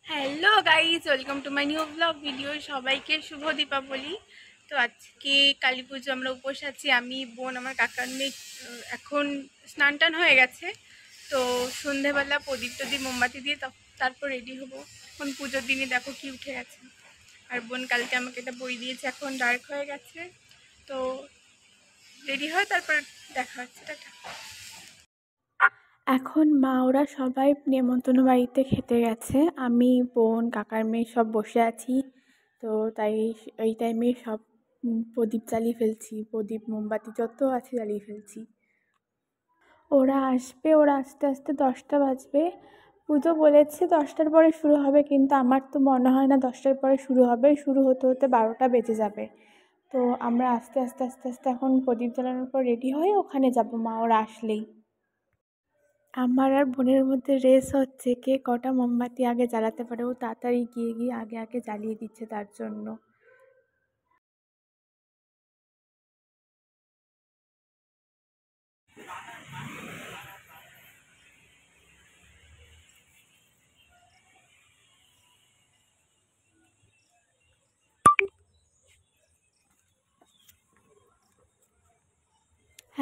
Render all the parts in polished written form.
Hello guys, welcome to my new blog video. সবাইকে শুভ দীপাবলি। তো আজকে কালী পুজো, আমরা উপোস আছি, আমি, বোন, আমার কাকার মেয়ে। এখন স্নান টান হয়ে গেছে, তো সন্ধেবেলা প্রদীপ টদীপ মোমবাতি দিয়ে তারপর রেডি হবো। এখন পুজোর দিনে দেখো কি উঠে গেছে। আর বোন কালকে আমাকে একটা বই দিয়েছে, এখন ডার্ক হয়ে গেছে, তো রেডি হয় তারপর দেখা হচ্ছে। টাটা। এখন মা ওরা সবাই নেমন্তন্ন বাড়িতে খেতে গেছে, আমি, বোন, কাকার মেয়ে সব বসে আছি। তো তাই এই টাইমে সব প্রদীপ জ্বালিয়ে ফেলছি, প্রদীপ মোমবাতি যত আছে জ্বালিয়ে ফেলছি। ওরা আসবে, ওরা আস্তে আস্তে 10টা বাজবে। পুজো বলেছে 10টার পরে শুরু হবে, কিন্তু আমার তো মনে হয় না 10টার পরে শুরু হবে, শুরু হতে হতে 12টা বেজে যাবে। তো আমরা আস্তে আস্তে আস্তে আস্তে এখন প্রদীপ জ্বালানোর পর রেডি হয়ে ওখানে যাব মা ওরা আসলেই। আমার আর বোনের মধ্যে রেস হচ্ছে কে কটা মোমবাতি আগে জ্বালাতে পারে। ও তাড়াতাড়ি গিয়ে গিয়ে আগে আগে জ্বালিয়ে দিচ্ছে তার জন্য।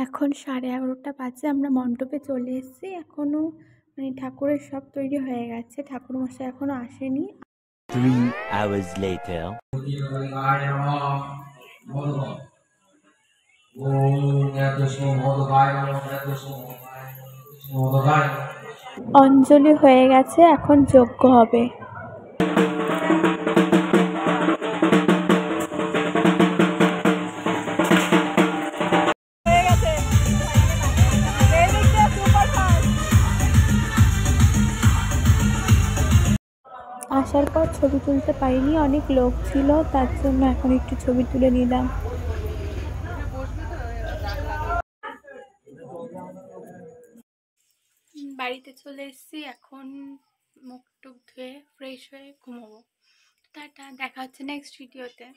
এখন 11:30 বাজে, আমরা মণ্ডপে চলে এসেছি। এখনও ঠাকুরের সব তৈরি হয়ে গেছে, ঠাকুরমশাই এখনও আসেনি। 3 hours later. অঞ্জলি হয়ে গেছে, এখন যজ্ঞ হবে। আসার পর ছবি তুলতে পারিনি, অনেক লোক ছিল, তার জন্য এখন একটু ছবি তুলে নিলাম। বাড়িতে চলে এসেছি, এখন মুখ টুক ধুয়ে ফ্রেশ হয়ে ঘুমোবো। টাটা, দেখা হচ্ছে নেক্সট ভিডিওতে।